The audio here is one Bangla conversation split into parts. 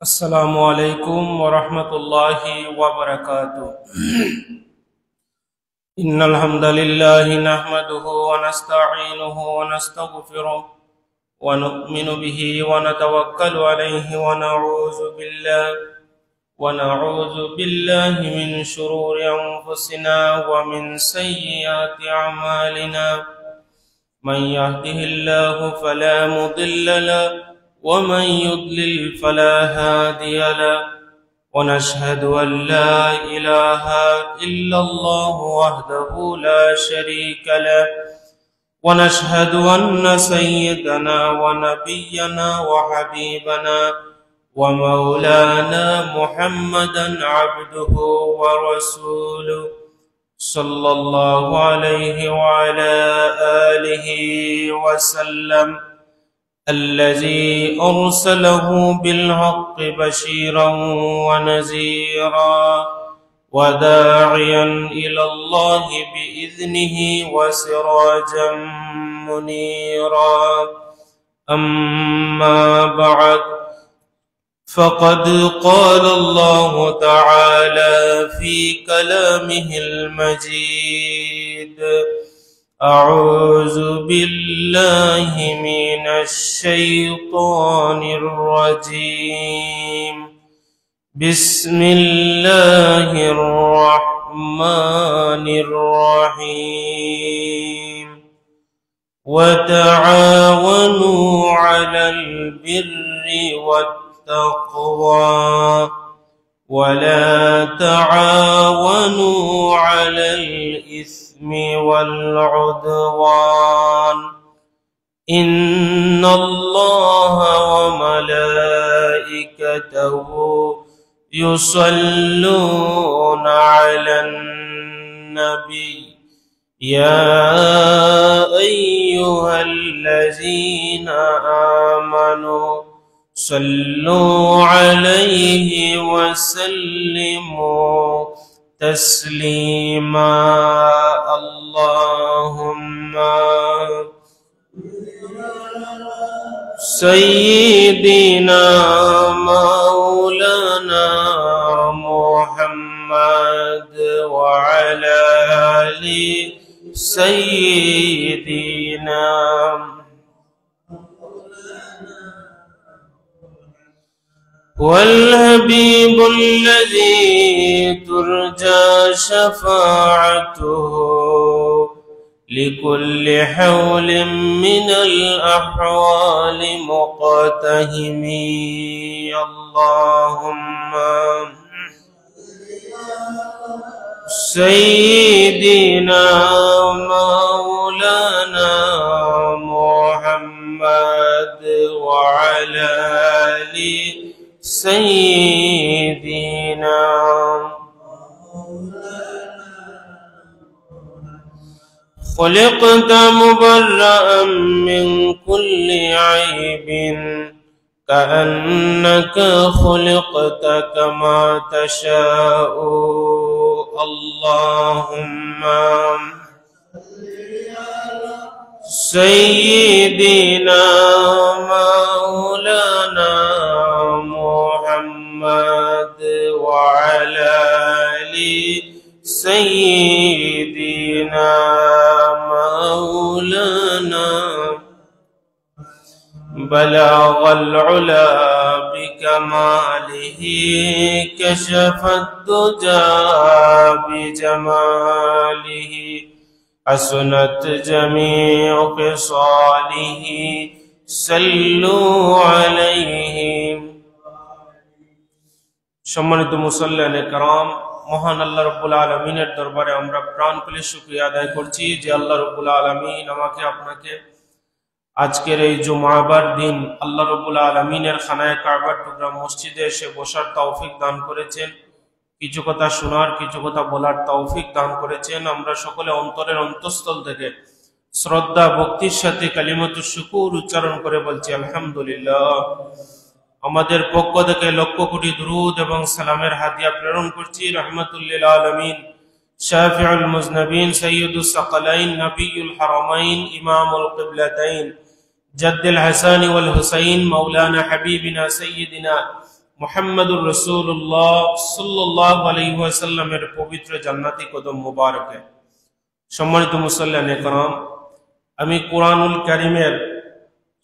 السلام عليكم ورحمة الله وبركاته. إن الحمد لله نحمده ونستعينه ونستغفره ونؤمن به ونتوكل عليه ونعوذ بالله من شرور أنفسنا ومن سيئات أعمالنا. من يهده الله فلا مضل له ومن يضلل فلا هادي له، ونشهد أن لا إله إلا الله وحده لا شريك له، ونشهد أن سيدنا ونبينا وحبيبنا ومولانا محمدا عبده ورسوله صلى الله عليه وعلى آله وسلم، الذي أرسله بالحق بشيرا ونذيرا وداعيا إلى الله بإذنه وسراجا منيرا. أما بعد، فقد قال الله تعالى في كلامه المجيد: أعوذ بالله من الشيطان الرجيم. بسم الله الرحمن الرحيم. وتعاونوا على البر والتقوى ولا تعاونوا على الإثم والعدوان، إن الله وملائكته يصلون على النبي يا أيها الذين آمنوا صلوا عليه وسلموا تسليما. اللهم سيدنا مولانا محمد وعلى آل سيدنا والحبيب الذي ترجى شفاعته لكل حول من الأحوال مقتهم. اللهم سيدنا مولانا محمد وعلى آل سيدنا خلقت مبرأ من كل عيب، كأنك خلقت كما تشاء. اللهم سيدنا مولانا محمد وعلى آل سيدنا مولانا بلغ العلا بكماله، كشف الدجى بجماله، حسنت جميع خصاله، صلوا عليه। সম্মানিত মুসল্লিয়ানে کرام, মহান আল্লাহ রাব্বুল আলামিনের দরবারে আমরা প্রাণ খুলে শুকরিয়া আদায় করছি যে আল্লাহ রাব্বুল আলামিন আমাকে আপনাকে আজকের এই জুমাবার দিন আল্লাহ রাব্বুল আলামিনের খানায়ে কাবার টুকরা মসজিদে এসে বসার তৌফিক দান করেছেন, কিছু কথা শোনার, কিছু কথা বলার তৌফিক দান করেছেন। আমরা সকলে অন্তরের অন্তঃস্থল থেকে শ্রদ্ধা ভক্তির সাথে কালিমাতুশ শুকুর উচ্চারণ করে বলছি আলহামদুলিল্লাহ। আমাদের পক্ষ থেকে লক্ষ কোটি দুরূদ এবং সালামের হাদিয়া প্রেরণ করছি রাহমাতুল লিল আলামিন শাফিউল মুজনবিন সাইয়্যিদুস সাকালাইন নবিয়ুল হারামাইন ইমামুল কিবলাতাইন جد الحسن والحسين مولانا حبيبنا سيدنا মুহাম্মদুর রাসূলুল্লাহ সাল্লাল্লাহু আলাইহি ওয়াসাল্লামের পবিত্র জান্নাতি কদম মুবারকে। সম্মানিত মুসল্লিয়ান ইকরাম, আমি কুরআনুল কারীমের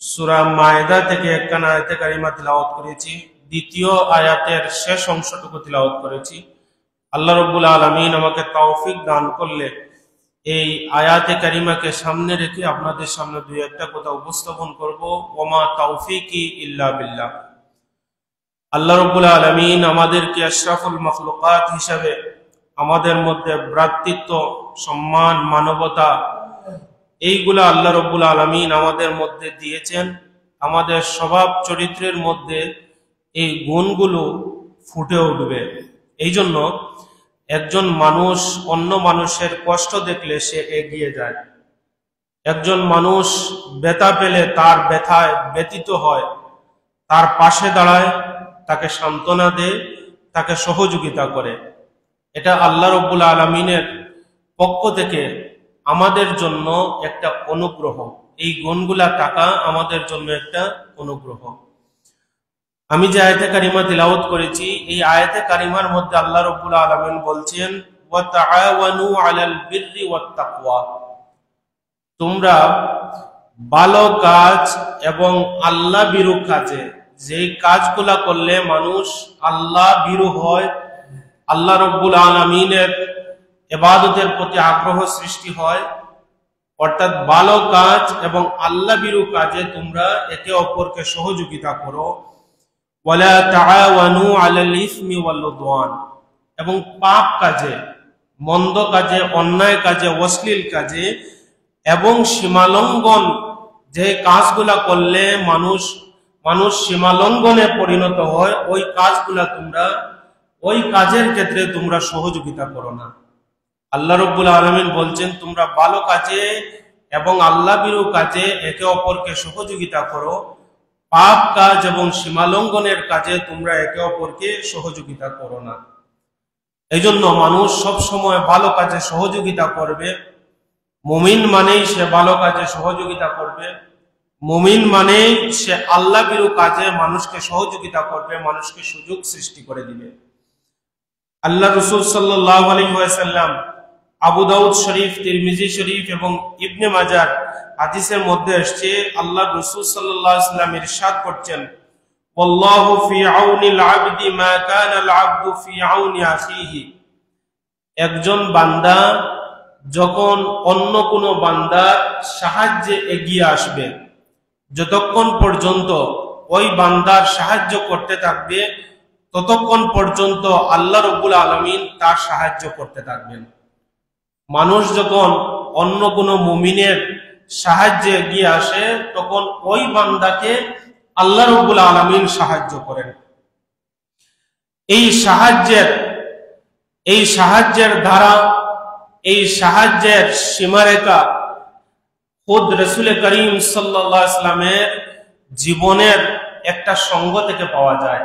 সূরা মায়েদা থেকে একখানা আয়াতে কারিমা তিলাওয়াত করেছি। দ্বিতীয় আয়াতের শেষ অংশটুকু তিলাওয়াত করেছি। আল্লাহ রাব্বুল আলামিন আমাকে তৌফিক দান করলে এই আয়াতে কারিমাকে সামনে রেখে আপনাদের সামনে দুই একটা কথা উপস্থাপন করব। ওমা তৌফিকি ইল্লা বিল্লাহ। আল্লাহ রাব্বুল আলামিন আমাদেরকে আশরাফুল মাখলুকাত হিসাবে আমাদের মধ্যে ভ্রাতৃত্ব, সম্মান, মানবতা এইগুলা আল্লাহ রাব্বুল আলামিন আমাদের মধ্যে দিয়েছেন। আমাদের স্বভাব চরিত্রের মধ্যে এই গুণগুলো ফুটে উঠবে। এই জন্য একজন মানুষ অন্য মানুষের কষ্ট দেখলে সে এগিয়ে যায়। একজন মানুষ ব্যথা পেলে তার ব্যথায় ব্যথিত হয়, তার পাশে দাঁড়ায়, তাকে সান্ত্বনা দেয়, তাকে সহযোগিতা করে। এটা আল্লাহ রাব্বুল আলামিনের পক্ষ থেকে আমাদের জন্য একটা অনুগ্রহ। এই গুণগুলা থাকা আমাদের জন্য একটা অনুগ্রহ। আমি যে আয়াতে কারিমা তিলাওয়াত করেছি, এই আয়াতে কারিমার মধ্যে আল্লাহ রাব্বুল আলামিন বলছেন, ওয়া তাআওয়ানু আলাল বিররি ওয়াত তাকওয়া। তোমরা ভালো কাজ এবং আল্লাহ ভীরু কাজে, যেই কাজগুলা করলে মানুষ আল্লাহ ভীরু হয়, আল্লাহ রাব্বুল আলামিনের ইবাদতের প্রতি আগ্রহ সৃষ্টি হয়, অর্থাৎ ভালো কাজ এবং আল্লাহ ভীরু কাজে তোমরা একে অপরকে সহযোগিতা করো। ওয়ালা তাআওয়ানু আলাল ইসমি ওয়াল উদওয়ান। এবং পাপ কাজে, মন্দ কাজে, অন্যায় কাজে, অশ্লীল কাজে এবং সীমালঙ্ঘন, যে কাজগুলা করলে মানুষ সীমালঙ্ঘনে পরিণত হয়, ওই কাজগুলা তোমরা, ওই কাজের ক্ষেত্রে তোমরা সহযোগিতা করো না। আল্লাহ রাব্বুল আলামিন বলছেন, তোমরা ভালো কাজে এবং আল্লাহ ভীরু কাজে একে অপরকে সহযোগিতা করো, পাপ কাজ এবং সীমালঙ্ঘনের কাজে তোমরা একে অপরকে সহযোগিতা করো না। এই জন্য মানুষ সব সময় ভালো কাজে সহযোগিতা করবে। মুমিন মানেই সে ভালো কাজে সহযোগিতা করবে। মুমিন মানেই সে আল্লাহ ভীরু কাজে মানুষকে সহযোগিতা করবে, মানুষকে সুযোগ সৃষ্টি করে দিবে। আল্লাহ রাসূল সাল্লাল্লাহু আলাইহি ওয়াসাল্লাম আবু দাউদ শরীফ, তিরমিজি শরীফ এবং ইবনে মাজাহ হাদিসের মধ্যে আসছে, আল্লাহ রাসূল সাল্লাল্লাহু আলাইহি ওয়াসাল্লাম ইরশাদ করছেন, ওয়াল্লাহু ফি আউনিল আবদি মা কানাল আবদু ফি আউনি আখিহি। একজন বান্দা যখন অন্য কোনো বান্দার সাহায্যে এগিয়ে আসবে, যতক্ষণ পর্যন্ত ওই বান্দার সাহায্য করতে থাকবে, ততক্ষণ পর্যন্ত আল্লাহ রাব্বুল আলামিন তার সাহায্য করতে থাকবেন। মানুষ যখন অন্য কোনো মুমিনের সাহায্যে এগিয়ে আসে, তখন ওই বান্দাকে আল্লাহ রাব্বুল আলামিন সাহায্য করেন। এই সাহায্যের ধারা, এই সাহায্যের সীমারেখা খুদ রাসূল করিম সাল্লাল্লাহু আলাইহি ওয়াসাল্লামের জীবনের একটা সঙ্গ থেকে পাওয়া যায়।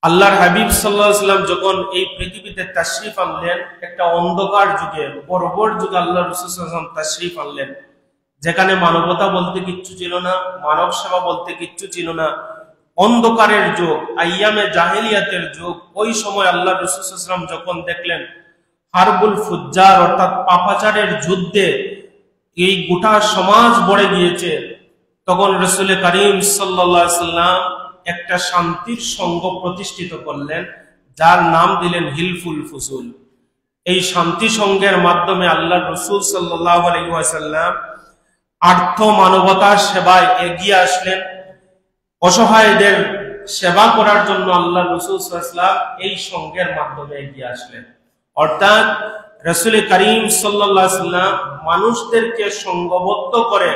আল্লাহর হাবিব সাল্লাল্লাহু আলাইহি ওয়াসাল্লাম যখন এই পৃথিবীতে তাশরীফ আনলেন, একটা অন্ধকার যুগে, বর্বর যুগে আল্লাহ রাসূল সাল্লাল্লাহু আলাইহি ওয়াসাল্লাম তাশরীফ আনলেন, যেখানে মানবতা বলতে কিচ্ছু ছিল না, মানব সেবা বলতে কিচ্ছু ছিল না, অন্ধকারের যুগ, আইয়ামে জাহেলিয়াতের যুগ। ওই সময় আল্লাহ রাসূল সাল্লাল্লাহু আলাইহি ওয়াসাল্লাম যখন দেখলেন হারবুল ফুজ্জার অর্থাৎ পাপাচারের যুদ্ধে এই গোটা সমাজ ভরে গিয়েছে, তখন রাসূল করিম সাল্লাল্লাহু আলাইহি ওয়াসাল্লাম একটা শান্তির সংঘ প্রতিষ্ঠিত করলেন, যার নাম দিলেন হিলফুল ফুজুল। এই শান্তি সংঘের মাধ্যমে আল্লাহ রাসূল সাল্লাল্লাহু আলাইহি ওয়াসাল্লাম আর্থ মানবতার সেবায় এগিয়ে আসলেন। অসহায়দের সেবা করার জন্য আল্লাহ রাসূল সাল্লাল্লাহু আলাইহি ওয়াসাল্লাম এই সংঘের মাধ্যমে এগিয়ে আসলেন। অর্থাৎ রাসূল করিম সাল্লাল্লাহু আলাইহি ওয়াসাল্লাম মানুষদেরকে সংঘবদ্ধ করে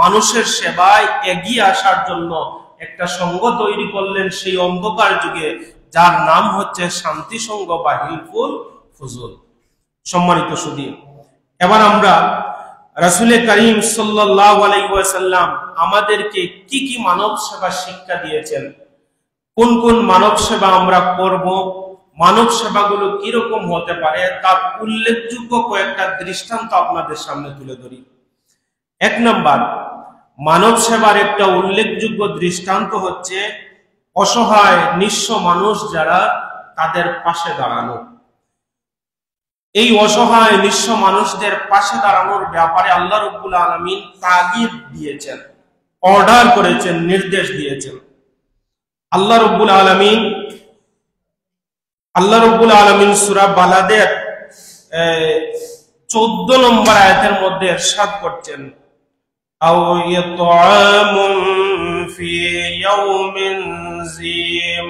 মানুষের সেবায় এগিয়ে আসার জন্য একটা সংঘ তৈরি করলেন সেই অন্ধকার যুগে, যার নাম হচ্ছে শান্তি সংঘ বা হিলফুল ফুজুল। সম্মানিত সুধী, এবার আমরা রাসূল করিম সাল্লাল্লাহু আলাইহি ওয়াসাল্লাম আমাদেরকে কি কি মানব সেবা শিক্ষা দিয়েছেন, কোন কোন মানব সেবা আমরা করব, মানব সেবাগুলো কিরকম হতে পারে, তার উল্লেখযোগ্য কয়েকটা দৃষ্টান্ত আপনাদের সামনে তুলে ধরি। এক নাম্বার, মানব সেবার একটা উল্লেখযোগ্য দৃষ্টান্ত হচ্ছে অসহায় নিঃস্ব মানুষ যারা তাদের পাশে দাঁড়ানো। এই অসহায় নিঃস্ব মানুষদের পাশে দাঁড়ানোর ব্যাপারে আল্লাহ রাব্বুল আলামিন তাগিদ দিয়েছেন, অর্ডার করেছেন, নির্দেশ দিয়েছেন। আল্লাহ রাব্বুল আলামিন সূরা বালাদের 14 নম্বর আয়াতের মধ্যে ইরশাদ করছেন, আও ইতআমুন ফি ইয়াউমিন জি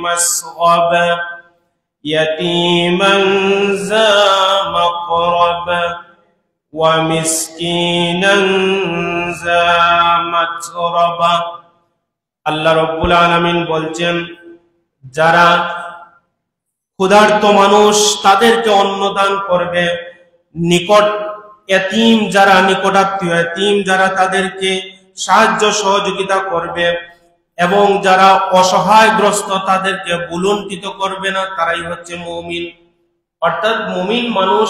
মাসগাবা ইয়াতীমান যা মাকরাবা ওয়া মিসকিনান যা মাতরাবা। আল্লাহ রাব্বুল আলামিন বলছেন, যারা ক্ষুধার্ত মানুষ তাদেরকে অন্নদান করবে, নিকট এতিম যারা, নিকটাত্মীয় এতিম যারা, তাদেরকে সাহায্য সহযোগিতা করবে, এবং যারা অসহায়গ্রস্ত তাদেরকে বুলুণ্ঠিত করবে না, তারাই হচ্ছে মুমিন। অর্থাৎ মুমিন মানুষ,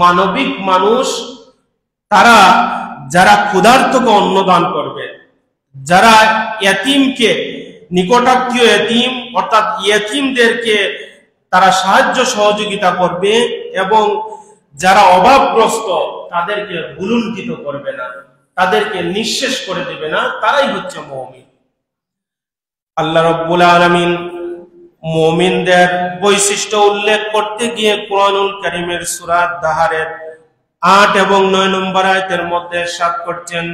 মানবিক মানুষ তারা যারা ক্ষুধার্তকে অন্নদান করবে, যারা এতিমকে, নিকটাত্মীয় এতিম অর্থাৎ এতিমদেরকে তারা সাহায্য সহযোগিতা করবে, এবং যারা অভাবগ্রস্ত তাদেরকে বুলুণ্ঠিত করবে না, তাদেরকে নিঃশেষ করে দেবে না, তারাই হচ্ছে মুমিন। আল্লাহ রাব্বুল আলামিন মুমিনদের বৈশিষ্ট্য উল্লেখ করতে গিয়ে কুরআনুল কারীমের সূরা দাহারের 8 এবং 9 নম্বর আয়াতের মধ্যে ইরশাদ করছেন,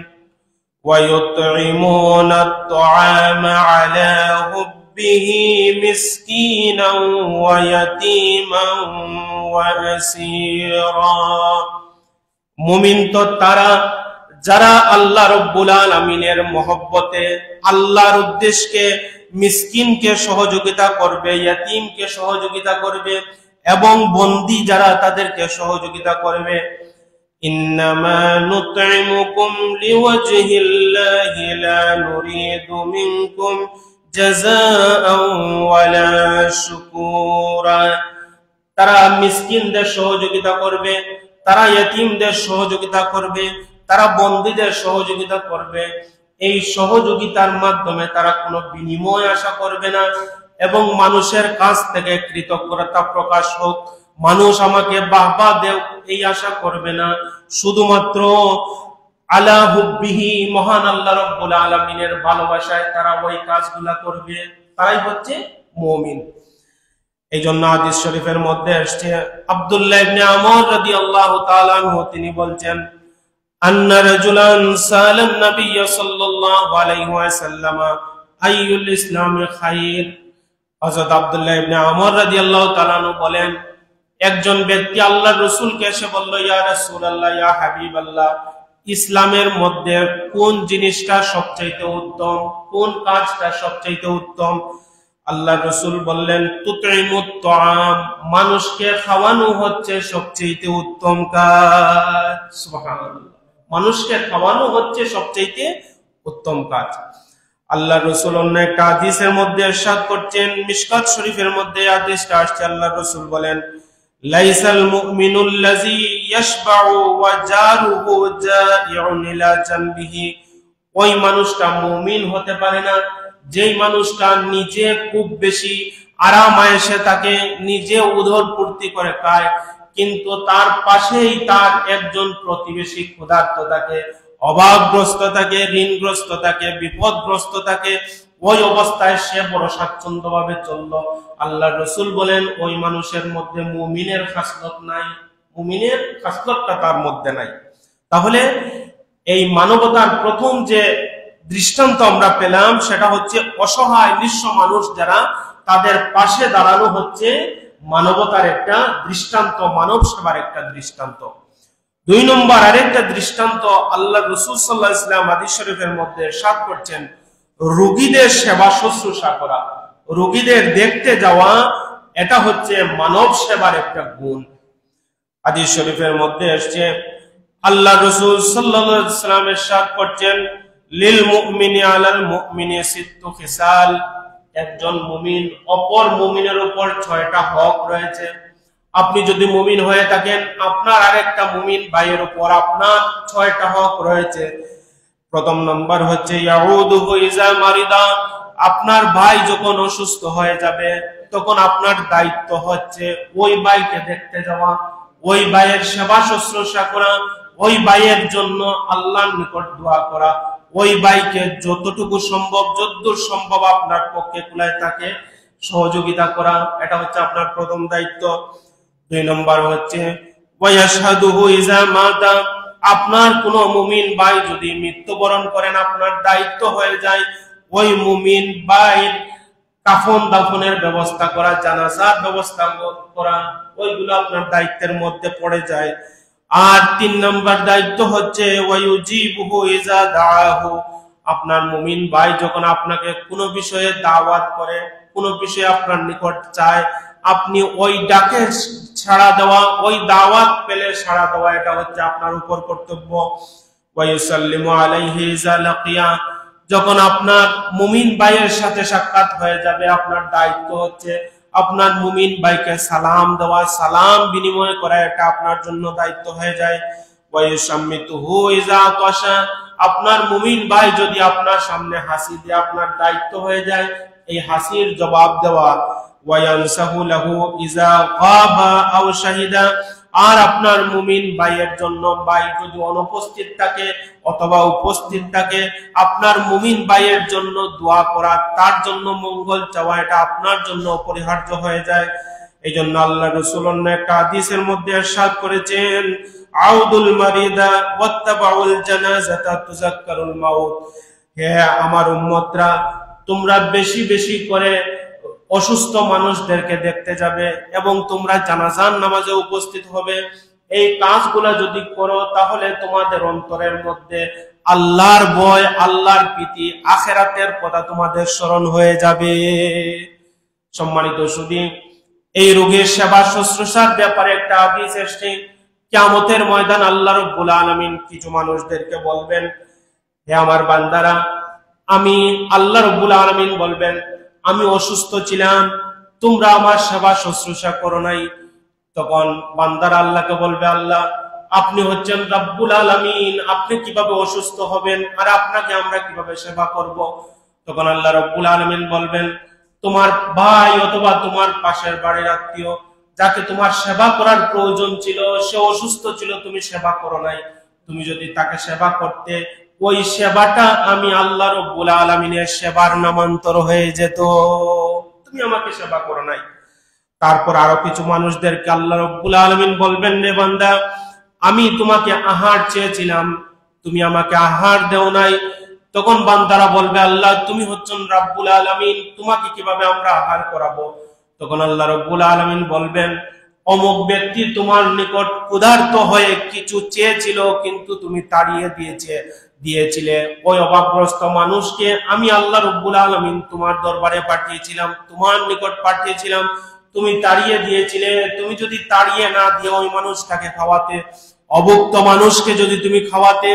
ওয়া ইউতঈমুনা আত-তাআমা আলা হুব্বিহি মিসকিনান ওয়া ইয়াতীমান ওয়া আসীরা। মুমিন তো তারা যারা আল্লাহ রাব্বুল আলামিনের মহব্বতে, আল্লাহর উদ্দেশ্যে মিসকিনকে সহযোগিতা করবে, ইয়াতীমকে সহযোগিতা করবে, এবং বন্দী যারা তাদেরকে সহযোগিতা করবে। ইন্নামা নুতঈমুকুম লিওয়াজহিল্লাহি লা নুরিদু মিনকুম জাযাআন ওয়ালা শুকুরা। তারা মিসকিনদের সহযোগিতা করবে, তারা ইয়াতীমদের সহযোগিতা করবে, তারা বন্দীদের সহযোগিতা করবে। এই সহযোগিতার মাধ্যমে তারা কোনো বিনিময় আশা করবে না, এবং মানুষের কাছ থেকে কৃতজ্ঞতা প্রকাশ হোক, মানুষ আমাকে বাহবা দেও, এই আশা করবে না। শুধুমাত্র আলা হুব্বিহি, মহান আল্লাহ রাব্বুল আলামিনের ভালোবাসায় তারা ওই কাজগুলা করবে, তারাই হচ্ছে মুমিন। এই জন্য হাদিস শরীফের মধ্যে আসছে, আব্দুল্লাহ ইবনে আমর রাদিয়াল্লাহু তাআলা আনহু তিনি বলছেন, আন্না রাজুলান সালান নবী সাল্লাল্লাহু আলাইহি ওয়াসাল্লাম আইয়ুল ইসলামি খায়র। হযরত আব্দুল্লাহ ইবনে আমর রাদিয়াল্লাহু তাআলা আনহু বলেন, একজন ব্যক্তি আল্লাহর রাসূলকে এসে বলল, ইয়া রাসূলুল্লাহ, ইয়া হাবিবাল্লাহ, ইসলামের মধ্যে কোন জিনিসটা সবচেয়ে উত্তম, কোন কাজটা সবচেয়ে উত্তম? আল্লাহর রাসূল বললেন, তুতঈমুত তাআম, মানুষকে খাওয়ানো হচ্ছে সবচেয়ে উত্তম কাজ। সুবহানাল্লাহ, মানুষকে খাওয়ানো হচ্ছে সবচেয়ে উত্তম কাজ। আল্লাহর রাসূল অন্য একটা হাদিসের মধ্যে ইরশাদ করছেন, মিশকাত শরীফের মধ্যে হাদিসটা আসছে, আল্লাহর রাসূল বলেন, লাইসাল মুমিনুল্লাযী ইয়াশবাউ ওয়া জারুহু জাইউন ইলা জানবিহি। ওই মানুষটা মুমিন হতে পারে না যেই মানুষটা নিজে খুব বেশি আরাম আয়েশে থাকে, নিজে উদরপূর্তি করে খায়, কিন্তু তার পাশেই তার একজন প্রতিবেশী ক্ষুধার্ত থাকে, অভাবগ্রস্ত থাকে, ঋণগ্রস্ত থাকে, বিপদগ্রস্ত থাকে। ওই অবস্থায় সে বড় স্বাচ্ছন্দ্যভাবে চলল। আল্লাহর রাসূল বলেন, ওই মানুষের মধ্যে মুমিনের খাসলত নাই, মুমিনের খাসলতটা তার মধ্যে নাই। তাহলে এই মানবতার প্রথম যে দৃষ্টান্ত আমরা পেলাম সেটা হচ্ছে অসহায় নিঃস্ব মানুষ যারা, তাদের পাশে দাঁড়ানো হচ্ছে মানবতার একটা দৃষ্টান্ত, মানব সেবার একটা দৃষ্টান্ত। 2 নম্বর আরেকটা দৃষ্টান্ত আল্লাহ রাসূল সাল্লাল্লাহু আলাইহি ওয়াসাল্লাম হাদিস শরীফের মধ্যে ইরশাদ করছেন, রোগীদের সেবা শুশ্রূষা করা, রোগীদের দেখতে যাওয়া, এটা হচ্ছে মানব সেবার একটা গুণ। হাদিস শরীফের মধ্যে এসেছে, আল্লাহ রাসূল সাল্লাল্লাহু আলাইহি ওয়াসাল্লাম ইরশাদ করছেন, লিল মুমিনি আলাল মুমিনি সিত্তু খিসাল। একজন মুমিন অপর মুমিনের উপর 6টা হক রয়েছে। আপনি যদি মুমিন হয়ে থাকেন, আপনার আরেকটা মুমিন ভাইয়ের উপর আপনার 6টা হক রয়েছে। প্রথম নম্বর হচ্ছে ইয়াউদুহু ইজা মারিদা, আপনার ভাই যখন অসুস্থ হয়ে যাবে তখন আপনার দায়িত্ব হচ্ছে ওই ভাইকে দেখতে যাওয়া, ওই ভাইয়ের সেবা শুশ্রূষা করা, ওই ভাইয়ের জন্য আল্লাহর নিকট দোয়া করা, ওই ভাইকে যতটুকু সম্ভব যতদূর সম্ভব আপনার পক্ষে কুলায় তাকে সহযোগিতা করা। এটা হচ্ছে আপনার প্রথম দায়িত্ব। 2 নম্বর হচ্ছে ওয়ায়াশহাদুহু ইযা মাতা, আপনার কোন মুমিন ভাই যদি মৃত্যুবরণ করেন আপনার দায়িত্ব হয়ে যায় ওই মুমিন ভাইয়ের কাফন দাফনের ব্যবস্থা করা, জানাজার ব্যবস্থা করা, ওইগুলো আপনার দায়িত্বের মধ্যে পড়ে যায়। আর 3 নম্বর দায়িত্ব হচ্ছে ওয়ায়ুজিবুহু ইযা দাআহু, আপনার মুমিন ভাই যখন আপনাকে কোনো বিষয়ে দাওয়াত করে, কোনো বিষয়ে আপনার নিকট চায়, আপনি ওই ডাকে সাড়া দেওয়া, ওই দাওয়াত পেলে সাড়া দেওয়া, এটা হচ্ছে আপনার উপর কর্তব্য। ওয়ায়ুসাল্লিমু আলাইহি ইযা লাকিয়া, যখন আপনার মুমিন ভাইয়ের সাথে সাক্ষাৎ হয়ে যাবে আপনার দায়িত্ব হচ্ছে আপনার মুমিন ভাইকে সালাম দেওয়া, সালাম বিনিময় করা, এটা আপনার জন্য দায়িত্ব হয়ে যায়। ওয়ায়ুসাম্মিতুহু ইযা আতাশা, আপনার মুমিন ভাই যদি আপনার সামনে হাসি দিয়ে আপনার দায়িত্ব হয়ে যায় এই হাসির জবাব দেওয়া। ওয়ায়ানসাহু লাহু ইযা গাবা আও শাহিদা, আর আপনার মুমিন ভাইয়ের জন্য ভাই যদি অনুপস্থিত থাকে অথবা উপস্থিত থাকে আপনার মুমিন ভাইয়ের জন্য দোয়া করা, তার জন্য মঙ্গল চাওয়া, এটা আপনার জন্য অপরিহার্য হয়ে যায়। এই জন্য আল্লাহ রাসূল একটা হাদিসের মধ্যে ইরশাদ করেছেন আউদুল মারিদা ওয়াত্তাবাউল জানাজাতা তুযাক্কারুল মাউত, হে আমার উম্মতরা তোমরা বেশি বেশি করে অসুস্থ মানুষদেরকে দেখতে যাবে এবং তোমরা জানাজার নামাজে উপস্থিত হবে। এই কাজগুলা যদি করো তাহলে তোমাদের অন্তরের মধ্যে আল্লাহর ভয়, আল্লাহর প্রীতি, আখিরাতের কথা তোমাদের স্মরণ হয়ে যাবে। সম্মানিত সুধী, এই রোগীর সেবা শুশ্রূষার ব্যাপারে একটা হাদিস এসেছে, কিয়ামতের ময়দান আল্লাহ রাব্বুল আলামিন কিছু মানুষদেরকে বলবেন, হে আমার বান্দারা, আমি আল্লাহ রাব্বুল আলামিন বলবেন আমি অসুস্থ ছিলাম, তোমরা আমার সেবা শুশ্রূষা করো নাই। তখন বান্দারা আল্লাহকে বলবে, আল্লাহ আপনি হচ্ছেন রাব্বুল আলামিন, আপনি কিভাবে অসুস্থ হবেন আর আপনাকে আমরা কিভাবে সেবা করব? তখন আল্লাহ রাব্বুল আলামিন বলবেন, তোমার ভাই অথবা তোমার পাশের বাড়ির আত্মীয় যাকে তোমার সেবা করার প্রয়োজন ছিল সে অসুস্থ ছিল, তুমি সেবা করো নাই। তুমি যদি তাকে সেবা করতে, ওই সেবাটা আমি আল্লাহ রাব্বুল আলামিনের সেবার নামান্তর হয়ে যেত, তুমি আমাকে সেবা করো নাই। তারপর আরো কিছু মানুষদেরকে আল্লাহ রাব্বুল আলামিন বলবেন, রে বান্দা আমি তোমাকে আহার চেয়েছিলাম, তুমি আমাকে আহার দেও নাই। তখন বান্দারা বলবে, আল্লাহ তুমি হচ্ছেন রাব্বুল আলামিন, তোমাকে কিভাবে আমরা আহার করাবো? তখন আল্লাহ রাব্বুল আলামিন বলবেন, অমুক ব্যক্তি তোমার নিকট ক্ষুধার্ত হয়ে কিছু চেয়েছিল কিন্তু তুমি তাড়িয়ে দিয়েছিলে। ওই অভাবগ্রস্ত মানুষকে আমি আল্লাহ রাব্বুল আলামিন তোমার দরবারে পাঠিয়েছিলাম, তোমার নিকট পাঠিয়েছিলাম, তুমি তাড়িয়ে দিয়েছিলে। তুমি যদি তাড়িয়ে না দিয়ে ওই মানুষটাকে খাওয়াতে, অভুক্ত মানুষকে যদি তুমি খাওয়াতে,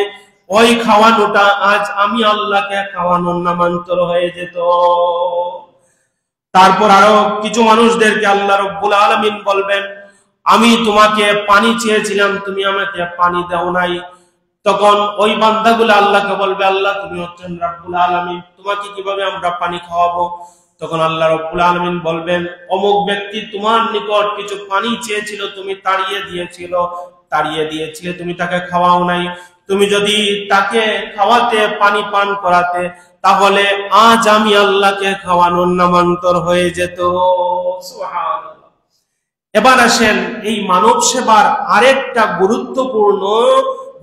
ওই খাওয়ানোটা আজ আমি আল্লাহকে খাওয়ানোর নামান্তর হয়ে যেত। তারপর আরো কিছু মানুষদেরকে আল্লাহ রাব্বুল আলামিন বলবেন, আমি তোমাকে পানি চেয়েছিলাম, তুমি আমাকে পানি দাও নাই। তখন ওই বান্দাগুলো আল্লাহকে বলবে, আল্লাহ তুমি হচ্ছেন রাব্বুল আলামিন, তোমাকে কিভাবে আমরা পানি খাওয়াবো? তখন আল্লাহ রাব্বুল আলামিন বলবেন, অমুক ব্যক্তি তোমার নিকট কিছু পানি চেয়েছিল, তুমি তাড়িয়ে দিয়েছিলে, তুমি তাকে খাওয়াও নাই। তুমি যদি তাকে খাওয়াতে, পানি পান করাতে, তাহলে আজ আমি আল্লাহকে খাওয়ানোর নামান্তর হয়ে যেত। সুবহানাল্লাহ। এবার আসেন, এই মানব সেবার আরেকটা গুরুত্বপূর্ণ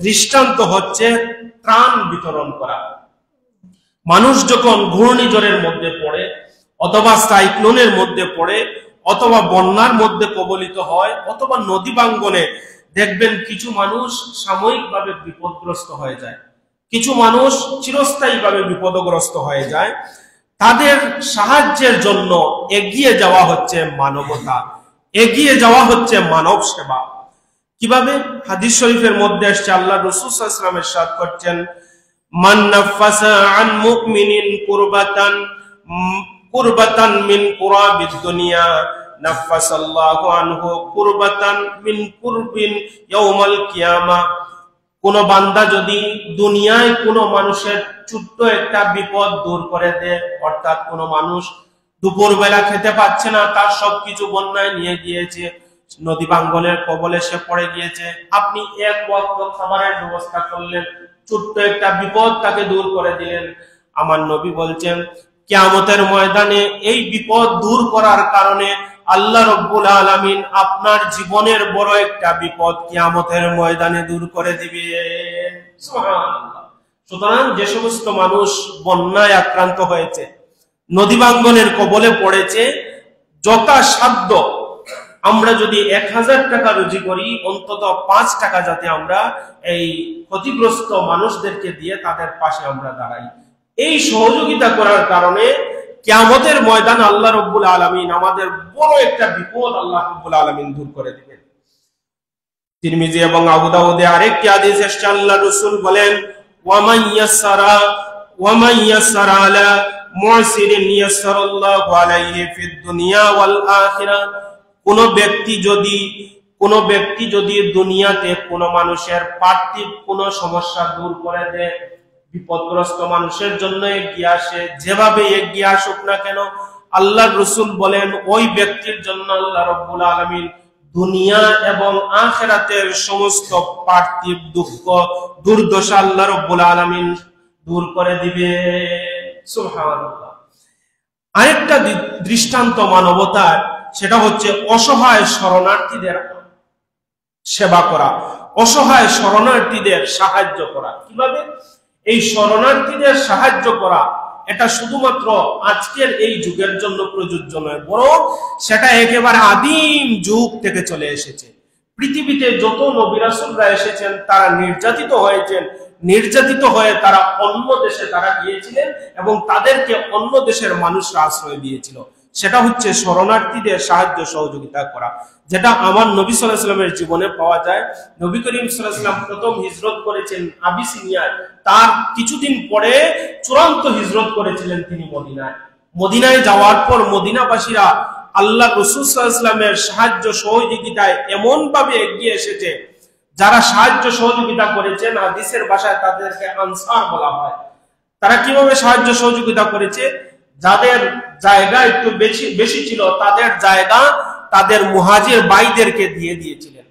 দৃষ্টান্ত হচ্ছে ত্রাণ বিতরণ করা। মানুষ যখন ঘূর্ণিঝড়ের মধ্যে পড়ে অথবা সাইক্লোনের মধ্যে পড়ে অথবা বন্যার মধ্যে কবলিত হয় অথবা নদী ভাঙ্গনে, দেখবেন কিছু মানুষ সাময়িকভাবে বিপদগ্রস্ত হয়ে যায়, কিছু মানুষ চিরস্থায়ীভাবে বিপদগ্রস্ত হয়ে যায়। তাদের সাহায্যের জন্য এগিয়ে যাওয়া হচ্ছে মানবতা, এগিয়ে যাওয়া হচ্ছে মানব সেবা। কিভাবে? হাদিস শরীফের মধ্যে আসছে, আল্লাহ রাসূল সাল্লাল্লাহু আলাইহি ওয়াসাল্লাম ইরশাদ করছেন, মান নাফাসা আন মুমিনিন কুরবাতান মিন কুরাবিদ দুনিয়া নাফাসাল্লাহু আনহু কুরবাতান মিন কুরবিন ইয়াউমাল কিয়ামা। কোন বান্দা যদি দুনিয়ায় কোনো মানুষের ছোট্ট একটা বিপদ দূর করে দেয়, অর্থাৎ কোনো মানুষ দুপুরবেলা খেতে পাচ্ছে না, তার সবকিছু বন্যায় নিয়ে গিয়েছে, নদী ভাঙ্গনের কবলে সে পড়ে গিয়েছে, আপনি এক ওয়াক্ত খাবারের ব্যবস্থা করলেন, ছোট্ট একটা বিপদ তাকে দূর করে দিলেন। আমার নবী বলছেন কিয়ামতের ময়দানে এই বিপদ দূর করার কারণে আল্লাহ রব্বুল আলামিন আপনার জীবনের বড় একটা বিপদ কিয়ামতের ময়দানে দূর করে দিবেন। সুবহানাল্লাহ। সুতরাং যে সমস্ত মানুষ বন্যায় আক্রান্ত হয়েছে, নদী ভাঙ্গনের কবলে পড়েছে, যথাসাধ্য আমরা যদি 1000 টাকা রুজি করি, অন্তত 5 টাকা যাতে আমরা এই ক্ষতিগ্রস্ত মানুষদেরকে দিয়ে তাদের পাশে আমরা দাঁড়াই। এই সহযোগিতা করার কারণে কিয়ামতের ময়দানে আল্লাহ রাব্বুল আলামিন আমাদের বড় একটা বিপদ আল্লাহ রাব্বুল আলামিন দূর করে দিবেন। তিরমিজি এবং আবু দাউদে আরেকটি হাদিস এসেছে, আল্লাহ রাসূল বলেন ওয়ামান ইয়াসসারা আলা মুসিরিন ইয়াসসারাল্লাহু আলাইহি ফিদ দুনিয়া ওয়াল আখিরাহ। কোন ব্যক্তি যদি দুনিয়াতে কোন মানুষের পার্থিব কোন সমস্যা দূর করে দেয়, বিপদগ্রস্ত মানুষের জন্য এগিয়ে আসে, যেভাবে এগিয়ে আসুক না কেন, আল্লাহর রাসূল বলেন ওই ব্যক্তির জন্য আল্লাহ রাব্বুল আলামিন দুনিয়া এবং আখিরাতের সমস্ত পার্থিব দুঃখ দুর্দশা আল্লাহ রাব্বুল আলামিন দূর করে দিবে। সুবহানাল্লাহ। আরেকটা দৃষ্টান্ত মানবতার, সেটা হচ্ছে অসহায় শরণার্থীদের সেবা করা, অসহায় শরণার্থীদের সাহায্য করা। কিভাবে? এই শরণার্থীদের সাহায্য করা এটা শুধুমাত্র আজকের এই যুগের জন্য প্রযোজ্য নয়, বরং সেটা একেবারে আদিম যুগ থেকে চলে এসেছে। পৃথিবীতে যত নবী রাসূলরা এসেছেন তারা নির্যাতিত হয়েছেন, নির্যাতিত হয়ে তারা অন্য দেশে তারা গিয়েছিলেন এবং তাদেরকে অন্য দেশের মানুষরা আশ্রয় দিয়েছিল। সেটা হচ্ছে শরণার্থীদের সাহায্য সহযোগিতা করা, যেটা আমার নবী সাল্লাল্লাহু আলাইহি ওয়াসাল্লামের জীবনে পাওয়া যায়। নবী করিম সাল্লাল্লাহু আলাইহি ওয়াসাল্লাম প্রথম হিজরত করেছেন আবিসিনিয়ায়, তার কিছুদিন পরে চূড়ান্ত হিজরত করেছিলেন তিনি মদিনায়। মদিনায় যাওয়ার পর মদিনাবাসীরা আল্লাহ রাসূল সাল্লাল্লাহু আলাইহি ওয়াসাল্লামের সাহায্য সহযোগিতায় এমন ভাবে এগিয়ে এসেছে, যারা সাহায্য সহযোগিতা করেছেন হাদিসের ভাষায় তাদেরকে আনসার বলা হয়। তারা কিভাবে সাহায্য সহযোগিতা করেছে? যাদের জায়গা একটু বেশি ছিল তাদের জায়গা তাদের মুহাজির ভাইদেরকে দিয়ে দিয়েছিলেন।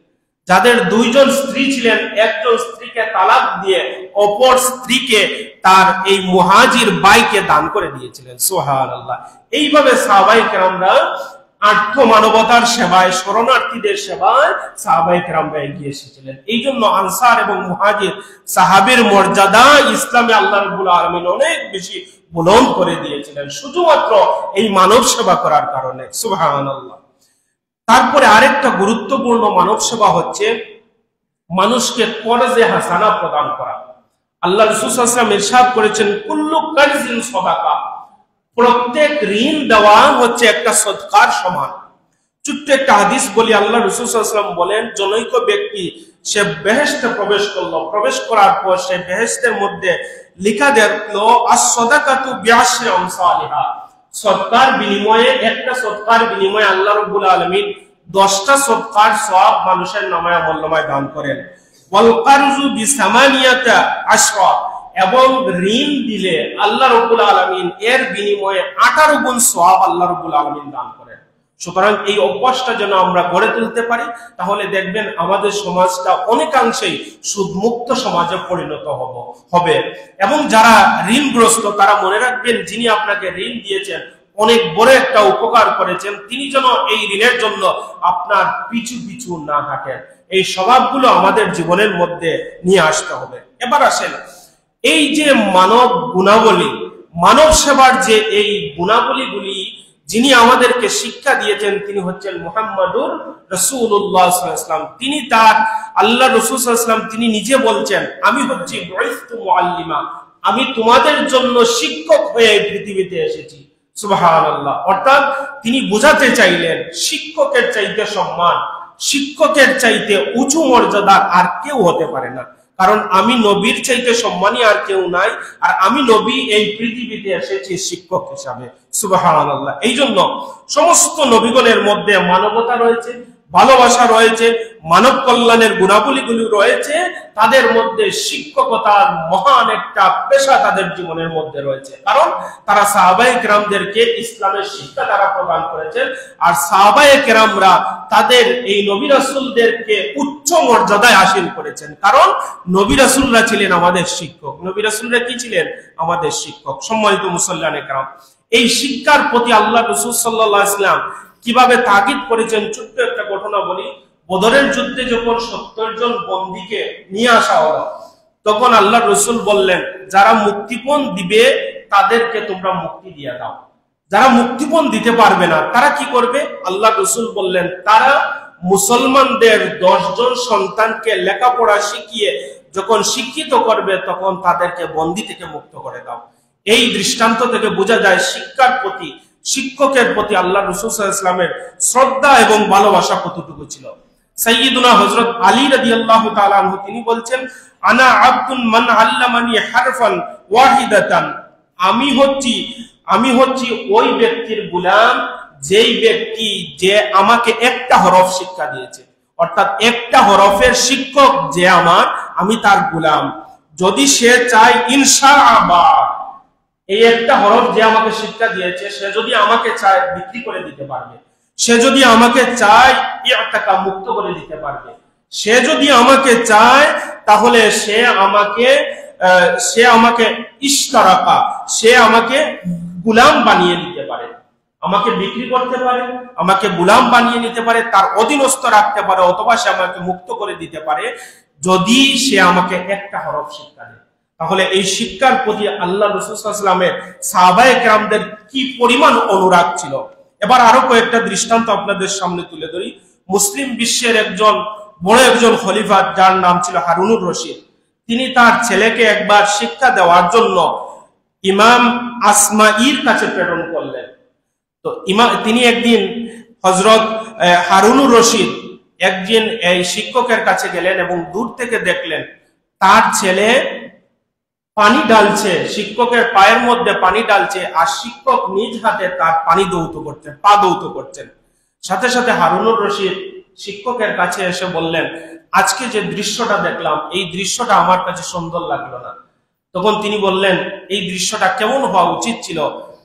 যাদের 2 জন স্ত্রী ছিলেন, একজন স্ত্রীকে তালাক দিয়ে অপর স্ত্রীকে তার এই মুহাজির ভাইকে দান করে দিয়েছিলেন। সুবহানাল্লাহ। এইভাবে সাহাবায়ে কেরামরা আর্থ মানবতার সেবায়, শরণার্থীদের সেবায় সাহাবায়ে কেরামরা এগিয়ে এসেছিলেন। এই জন্য আনসার এবং মুহাজির সাহাবীর মর্যাদা ইসলামে আল্লাহ রাব্বুল আলামিন অনেক বেশি বুলন্দ করে দিয়েছিলেন, শুধুমাত্র এই মানব সেবা করার কারণে। সুবহানাল্লাহ। তারপরে আরেকটা গুরুত্বপূর্ণ মানব সেবা হচ্ছে মানুষকে কর্জে হাসানা প্রদান করা। আল্লাহ রাসূল সাল্লাল্লাহু আলাইহি ওয়াসাল্লাম ইরশাদ করেছেন কুল্লু কারজিন সাদাকা, প্রত্যেক ঋণ দেওয়া হচ্ছে একটা সদকার সমান। ছোট্ট একটা হাদিস বলি, আল্লাহ রাসূল সাল্লাল্লাহু আলাইহি ওয়াসাল্লাম বলেন জনৈক ব্যক্তি সে বেহেশতে প্রবেশ করলো, প্রবেশ করার পর সে বেহেশতের মধ্যে লিখা দেখলো আস-সাদাকাতু বিআশরি আমসালিহা, সদকার বিনিময়ে, একটা সদকার বিনিময়ে আল্লাহ রাব্বুল আলামিন 10টা সদকার সওয়াব মানুষের নামায় আমলনামায় দান করেন। ওয়াল কারজু বিসামানিয়াতা আশরা, এবং ঋণ দিলে আল্লাহ রাব্বুল আলামিন এর বিনিময়ে 18 গুণ সওয়াব আল্লাহ রাব্বুল আলামিন দান করেন। সুতরাং এই অভ্যাসটা যেন আমরা গড়ে তুলতে পারি, তাহলে দেখবেন আমাদের সমাজটা অনেকাংশেই সুদমুক্ত সমাজে পরিণত হবে। এবং যারা ঋণগ্রস্ত তারা মনে রাখবেন যিনি আপনাকে ঋণ দিয়েছেন অনেক বড় একটা উপকার করেছেন, তিনি যেন এই ঋণের জন্য আপনার পিছু পিছু না হাঁটেন। এই স্বভাবগুলো আমাদের জীবনের মধ্যে নিয়ে আসতে হবে। এবার আসেন এই যে মানব গুণাবলী, মানব সেবার যে এই গুণাবলীগুলি যিনি আমাদেরকে শিক্ষা দিয়েছেন তিনি হচ্ছেন মুহাম্মাদুর রাসূলুল্লাহ সাল্লাল্লাহু আলাইহি ওয়াসাল্লাম। তিনি তার আল্লাহ রাসূল সাল্লাল্লাহু আলাইহি ওয়াসাল্লাম তিনি নিজে বলছেন আমি হচ্ছি বুইসতু মুআল্লিমা, আমি তোমাদের জন্য শিক্ষক হয়ে এই পৃথিবীতে এসেছি। সুবহানাল্লাহ। অর্থাৎ তিনি বোঝাতে চাইলেন শিক্ষকের চাইতে সম্মান, শিক্ষকের চাইতে উঁচু মর্যাদা আর কেউ হতে পারে না, কারণ আমি নবীর চাইতে সম্মানী আর কেউ নাই, আর আমি নবী এই পৃথিবীতে এসেছি শিক্ষক হিসাবে। সুবহানাল্লাহ। এই জন্য সমস্ত নবীগণের মধ্যে মানবতা রয়েছে, ভালোবাসা রয়েছে, মানব কল্যাণের গুণাবলীগুলি রয়েছে, তাদের মধ্যে শিক্ষকতার মহান একটা পেশা তাদের জীবনের মধ্যে রয়েছে। কারণ তারা সাহাবায়ে কেরামদেরকে ইসলামের শিক্ষা তারা প্রদান করেছেন, আর সাহাবায়ে কেরামরা তাদের এই নবী রাসূলদেরকে উচ্চ মর্যাদায় হাসিল করেছেন। কারণ নবী রাসূলরা ছিলেন আমাদের শিক্ষক। নবী রাসূলরা কি ছিলেন? আমাদের শিক্ষক। সম্মানিত মুসল্লিয়ানে কেরাম, এই শিক্ষার প্রতি আল্লাহ রাসূল সাল্লাল্লাহু আলাইহি ওয়াসাল্লাম কিভাবে তাকিদ করেছেন, ছোট্ট একটা ঘটনা বলি। বদরের যুদ্ধে যখন 70 জন বন্দীকে নিয়ে আসা হলো, তখন আল্লাহ রাসূল বললেন, যারা মুক্তিপণ দিবে তাদেরকে তোমরা মুক্তি দিয়ে দাও। যারা মুক্তিপণ দিতে পারবে না তারা কি করবে? আল্লাহ রাসূল বললেন, তারা মুসলমানদের 10 জন সন্তানকে লেখাপড়া শিখিয়ে যখন শিক্ষিত করবে তখন তাদেরকে বন্দী থেকে মুক্ত করে দাও। এই দৃষ্টান্ত থেকে বোঝা যায় শিক্ষার প্রতি, শিক্ষকের প্রতি আল্লাহ রাসূল সাল্লাল্লাহু আলাইহি ওয়াসাল্লামের শ্রদ্ধা এবং ভালোবাসা কতটুকু ছিল। সাইয়্যিদুনা হযরত আলী রাদিয়াল্লাহু তাআলা আনহু তিনি বলছেন, আনা আব্দুন মান আল্লামানি হারফান ওয়াহিদাতান, আমি হচ্ছি ওই ব্যক্তির গোলাম যেই ব্যক্তি যে আমাকে একটা হরফ শিক্ষা দিয়েছে। অর্থাৎ একটা হরফের শিক্ষক যে আমার, আমি তার গোলাম। যদি সে চায় ইনশাআল্লাহ, এই একটা হরফ যে আমাকে শিক্ষা দিয়েছে, সে যদি আমাকে চায় বিক্রি করে দিতে পারবে, সে যদি আমাকে চায় টাকা মুক্ত করে দিতে পারবে, সে যদি আমাকে চায় তাহলে সে আমাকে ইশতারাকা, সে আমাকে গোলাম বানিয়ে নিতে পারে, আমাকে বিক্রি করতে পারে, আমাকে গোলাম বানিয়ে নিতে পারে, তার অধীনস্থ রাখতে পারে, অথবা সে আমাকে মুক্ত করে দিতে পারে যদি সে আমাকে একটা হরফ শিক্ষা দেয়। তাহলে এই শিক্ষার প্রতি আল্লাহ রাসূল সাল্লাল্লাহু আলাইহি ওয়াসাল্লামের সাহাবায়ে কেরামদের কি পরিমাণ অনুরাগ ছিল। এবার আরো কয়েকটা দৃষ্টান্ত আপনাদের সামনে তুলে ধরি। মুসলিম বিশ্বের বড় একজন খলিফা, যার নাম ছিল হারুনুর রশিদ, তিনি তার ছেলেকে একবার শিক্ষা দেওয়ার জন্য ইমাম আসমাঈর কাছে প্রেরণ করলেন। তো তিনি একদিন হযরত হারুনুর রশিদ একদিন এই শিক্ষকের কাছে গেলেন এবং দূর থেকে দেখলেন তার ছেলে পানি ঢালছে, শিক্ষকের পায়ের মধ্যে পানি ঢালছে, আর শিক্ষক নিজ হাতে তার পানি দৌত করছেন, পা দৌত করছেন। সাথে সাথে হারুনুর রশিদ শিক্ষকের কাছে এসে বললেন, আজকে যে দৃশ্যটা দেখলাম এই দৃশ্যটা আমার কাছে সুন্দর লাগলো না। তখন তিনি বললেন, এই দৃশ্যটা কেমন হওয়া উচিত ছিল?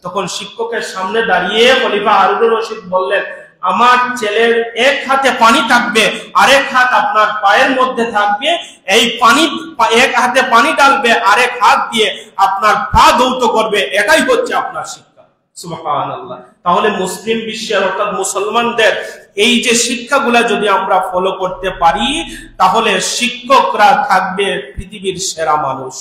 তখন শিক্ষকের সামনে দাঁড়িয়ে খলিফা হারুনুর রশিদ বললেন, আমার ছেলের এক হাতে পানি থাকবে, আরেক হাত আপনার পায়ের মধ্যে থাকবে, এই পানি এক হাতে পানি ডালবে, আরেক হাত দিয়ে আপনার পা দৌত করবে, এটাই হচ্ছে আপনার শিক্ষা। সুবহানাল্লাহ। তাহলে মুসলিম বিশ্বের অর্থাৎ মুসলমানদের এই যে শিক্ষাগুলা যদি আমরা ফলো করতে পারি, তাহলে শিক্ষকরা থাকবে পৃথিবীর সেরা মানুষ।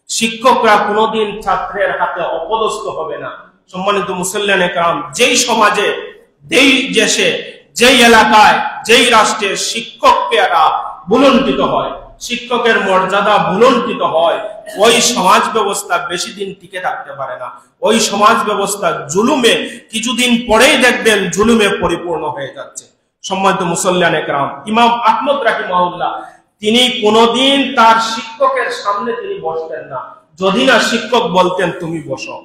শিক্ষকরা কোনোদিন ছাত্রের হাতে অপদস্থ হবে না। সম্মানিত মুসল্লিয়ানে কেরাম, যেই সমাজে, যেই দেশে, যেই এলাকায়, যেই রাষ্ট্রে শিক্ষকেরা ভুলুণ্ঠিত হয়, শিক্ষকের মর্যাদা ভুলুণ্ঠিত হয়, ওই সমাজ ব্যবস্থা বেশি দিন টিকে থাকতে পারে না। ওই সমাজ ব্যবস্থা জুলুমে, কিছুদিন পরেই দেখবেন জুলুমে পরিপূর্ণ হয়ে যাচ্ছে। সম্মানিত মুসল্লিয়ানে কেরাম, ইমাম আহমদ রাহিমাহুল্লাহ তিনি কোনোদিন তার শিক্ষকের সামনে তিনি বসতেন না, যদি না শিক্ষক বলতেন তুমি বসো।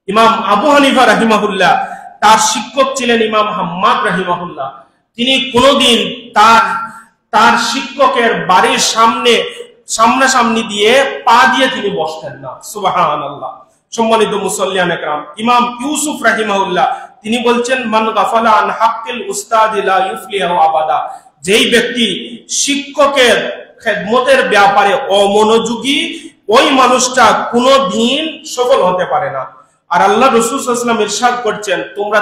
ইমাম আবু হানিফা রাহিমাহুল্লাহ তার শিক্ষক ছিলেন ইমাম হাম্মাদ রাহিমাহুল্লাহ, তিনি কোনোদিন তার শিক্ষকের বাড়ির সামনাসামনি দিয়ে পা দিয়ে তিনি বসতেন না। সুবহানাল্লাহ। সম্মানিত মুসল্লিয়ানে কেরাম, ইমাম ইউসুফ রাহিমাহুল্লাহ তিনি বলছেন, মান গাফালা আন হাক্কিল উস্তাদি লা ইউফলিহু আবাদা, যেই ব্যক্তি শিক্ষকের খেদমতের ব্যাপারে অমনোযোগী, ওই মানুষটা কোনোদিন সফল হতে পারে না। আর আল্লাহ রাসূল সাল্লাল্লাহু আলাইহি ওয়াসাল্লাম ইরশাদ করছেন, তোমরা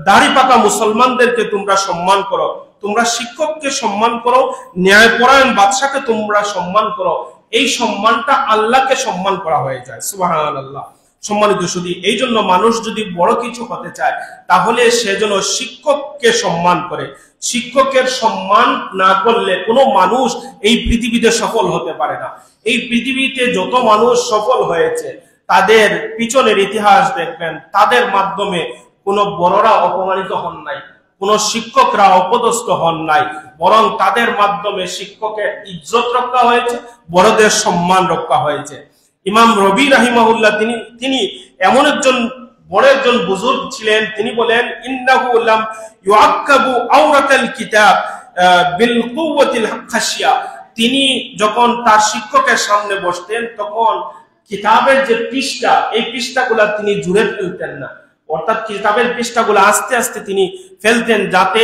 দাড়ি পাকা মুসলমানদেরকে তোমরা সম্মান করো, তোমরা শিক্ষককে সম্মান করো, ন্যায়পরায়ণ বাদশাকে তোমরা সম্মান করো, এই সম্মানটা আল্লাহকে সম্মান করা হয়ে যায়। সুবহানাল্লাহ। সম্মানিত সুধী, এই জন্য মানুষ যদি বড় কিছু হতে চায় তাহলে সে যেন শিক্ষককে সম্মান করে। শিক্ষকের সম্মান না করলে কোনো মানুষ এই পৃথিবীতে সফল হতে পারে না। এই পৃথিবীতে যত মানুষ সফল হয়েছে তাদের পিছনের ইতিহাস দেখবেন, তাদের মাধ্যমে কোনো বড়রা অপমানিত হন নাই, কোনো শিক্ষকরা অপদস্থ হন নাই, বরং তাদের মাধ্যমে শিক্ষকের ইজ্জত রক্ষা হয়েছে, বড়দের সম্মান রক্ষা হয়েছে। ইমাম রবি রাহিমাহুল্লাহ তিনি এমন একজন বড় একজন বুজুর্গ ছিলেন, তিনি বলেন ইন্নাহু লাম ইউআক্কাবু আওরাতাল কিতাব বিল কুওয়াতিল খাশিয়া। তিনি যখন তার শিক্ষকের সামনে বসতেন তখন কিতাবের যে পৃষ্ঠা, এই পৃষ্ঠাগুলা তিনি জুড়ে ফেলতেন না, অর্থাৎ কিতাবের পৃষ্ঠাগুলো আস্তে আস্তে তিনি ফেলতেন যাতে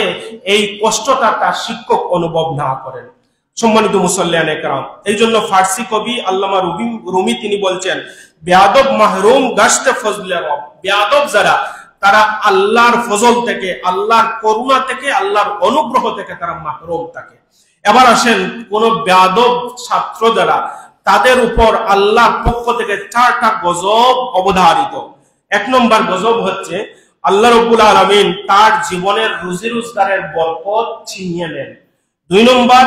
এই কষ্টটা তার শিক্ষক অনুভব না করেন। সম্মানিত মুসল্লিয়ানে কেরাম, এই জন্য ফার্সি কবি আল্লামা রুমি তিনি বলছেন বেয়াদব মাহরুম গাশতে ফজলে রব। বেয়াদব যারা, তারা আল্লাহর ফজল থেকে, আল্লাহর করুণা থেকে, আল্লাহর অনুগ্রহ থেকে তারা মাহরুম থাকে। এবার আসেন কোন বেয়াদব ছাত্র যারা, তাদের উপর আল্লাহর পক্ষ থেকে 4টা গজব অবধারিত। 1 নম্বর গজব হচ্ছে আল্লাহ রাব্বুল আলামিন তার জীবনের রুজি রোজগারের বরকত ছিনিয়ে নেন। 2 নম্বর,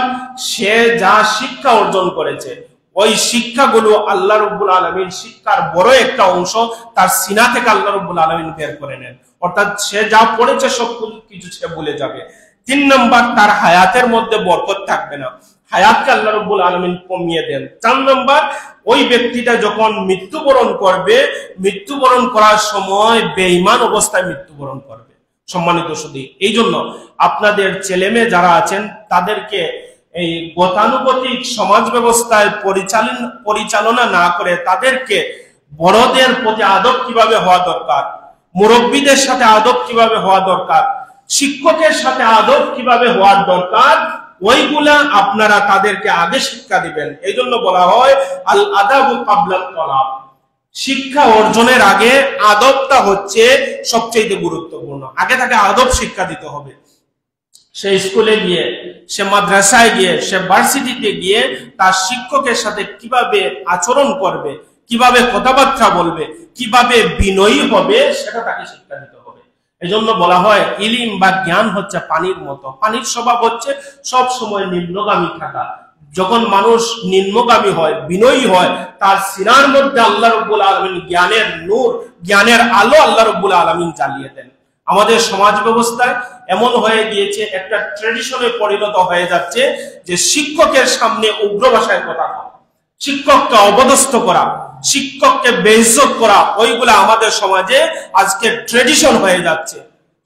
সে যা শিক্ষা অর্জন করেছে ওই শিক্ষাগুলো আল্লাহ রাব্বুল আলামিন শিক্ষার বড় একটা অংশ তার সিনা থেকে আল্লাহ রাব্বুল আলামিন বের করে নেন, অর্থাৎ সে যা পড়েছে সব কিছু সে ভুলে যাবে। 3 নম্বর, তার হায়াতের মধ্যে বরকত থাকবে না, হায়াতকে আল্লাহ রাব্বুল আলামিন কমিয়ে দেন। 4 নম্বর, ওই ব্যক্তিটা যখন মৃত্যুবরণ করবে, মৃত্যুবরণ করার সময় বেঈমান অবস্থায় মৃত্যুবরণ করবে। সম্মানিত সুধী, এই জন্য আপনাদের ছেলে মেয়ে যারা আছেন তাদেরকে এই গতানুগতিক সমাজ ব্যবস্থায় পরিচালনা না করে তাদেরকে বড়দের প্রতি আদব কিভাবে হওয়া দরকার, মুরব্বীদের সাথে আদব কিভাবে হওয়া দরকার, শিক্ষকের সাথে আদব কিভাবে হওয়ার দরকার, ওইগুলা আপনারা তাদেরকে আগে শিক্ষা দিবেন। এই জন্য বলা হয় আল আদাবু ক্বাবলাত তালাব। শিক্ষা অর্জনের আগে আদবটা হচ্ছে সবচেয়ে গুরুত্বপূর্ণ। আগে তাকে আদব শিক্ষা দিতে হবে। সে স্কুলে গিয়ে, সে মাদ্রাসায় গিয়ে, সে ভার্সিটিতে গিয়ে তার শিক্ষকের সাথে কিভাবে আচরণ করবে, কিভাবে কথাবার্তা বলবে, কিভাবে বিনয়ী হবে, সেটা তাকে শিক্ষা দিতে হবে। এই জন্য বলা হয় ইলম বা জ্ঞান হচ্ছে পানির মতো। পানির স্বভাব হচ্ছে সব সময় নিম্নগামী থাকা। যখন মানুষ নিম্নগামী হয়, বিনয়ী হয়, তার সিনার মধ্যে আল্লাহ রাব্বুল আলামিন জ্ঞানের নূর, জ্ঞানের আলো আল্লাহ রাব্বুল আলামিন জ্বালিয়ে দেন। আমাদের সমাজ ব্যবস্থায় এমন হয়ে গিয়েছে, একটা ট্রেডিশনে পরিণত হয়ে যাচ্ছে যে শিক্ষকের সামনে উগ্র ভাষায় কথা বলা, শিক্ষককে অপদস্থ করা, শিক্ষককে বেইজ্জত করা, ওইগুলা আমাদের সমাজে আজকে ট্রেডিশন হয়ে যাচ্ছে।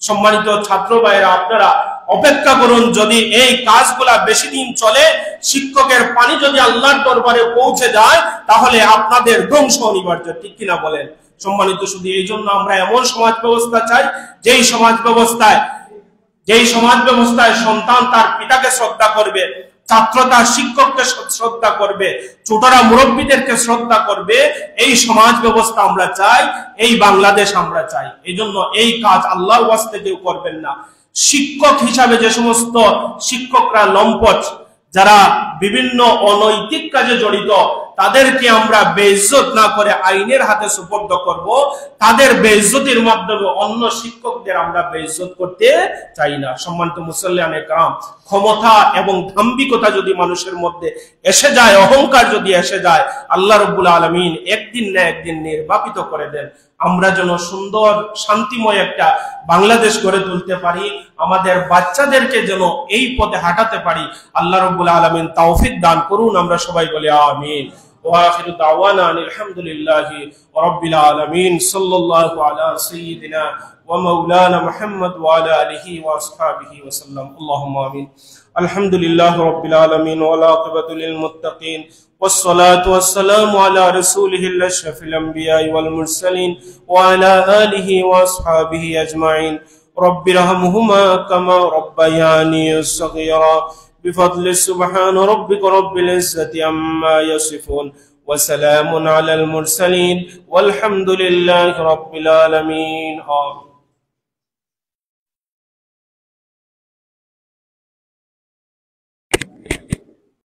সম্মানিত ছাত্র ভাইয়েরা, আপনারা অপেক্ষা করুন, যদি এই কাজগুলা বেশি দিন চলে, শিক্ষকের পানি যদি আল্লাহর দরবারে পৌঁছে যায়, তাহলে আপনাদের ধ্বংস অনিবার্য। ঠিক কিনা বলেন? সম্মানিত শুধু এই জন্য আমরা এমন সমাজ ব্যবস্থা চাই যেই সমাজ ব্যবস্থায় সন্তান তার পিতাকে শ্রদ্ধা করবে, ছাত্র তার শিক্ষককে শ্রদ্ধা করবে, ছোটরা মুরব্বীদেরকে শ্রদ্ধা করবে। এই সমাজ ব্যবস্থা আমরা চাই, এই বাংলাদেশ আমরা চাই। এই জন্য এই কাজ আল্লাহর ওয়াস্তে কেউ করবেন না। শিক্ষক হিসাবে যে সমস্ত শিক্ষকরা লম্পট, যারা বিভিন্ন অনৈতিক কাজে জড়িত, তাদেরকে আমরা বেইজ্জত না করে আইনের হাতে সুপর্দ করব। তাদের বেইজ্জতির মাধ্যমে অন্য শিক্ষকদের আমরা বেইজ্জত করতে চাই না। সম্মানিত মুসল্লিয়ানে কেরাম, ক্ষমতা এবং দাম্ভিকতা যদি মানুষের মধ্যে এসে যায়, অহংকার যদি এসে যায়, আল্লাহ রাব্বুল আলামিন একদিন না একদিন নির্বাপিত করে দেন। আমরা যেন সুন্দর শান্তিময় একটা বাংলাদেশ গড়ে তুলতে পারি, আমাদের বাচ্চাদেরকে যেন এই পথে হাঁটাতে পারি। আল্লাহ রাব্বুল আলামিন তৌফিক দান করুন। আমরা সবাই বলি আমিন। وآخر دعوانا أن الحمد لله رب العالمين صلى الله على سيدنا ومولانا محمد وعلى آله وأصحابه وسلم. اللهم آمين. الحمد لله رب العالمين والعاقبة للمتقين والصلاة والسلام على رسوله الأشرف الأنبياء والمرسلين وعلى آله وأصحابه أجمعين. رب ارحمهما كما ربياني صغيرا. بفضل سبحان ربك رب العزة عما يصفون وسلام على المرسلين والحمد لله رب العالمين. آمين.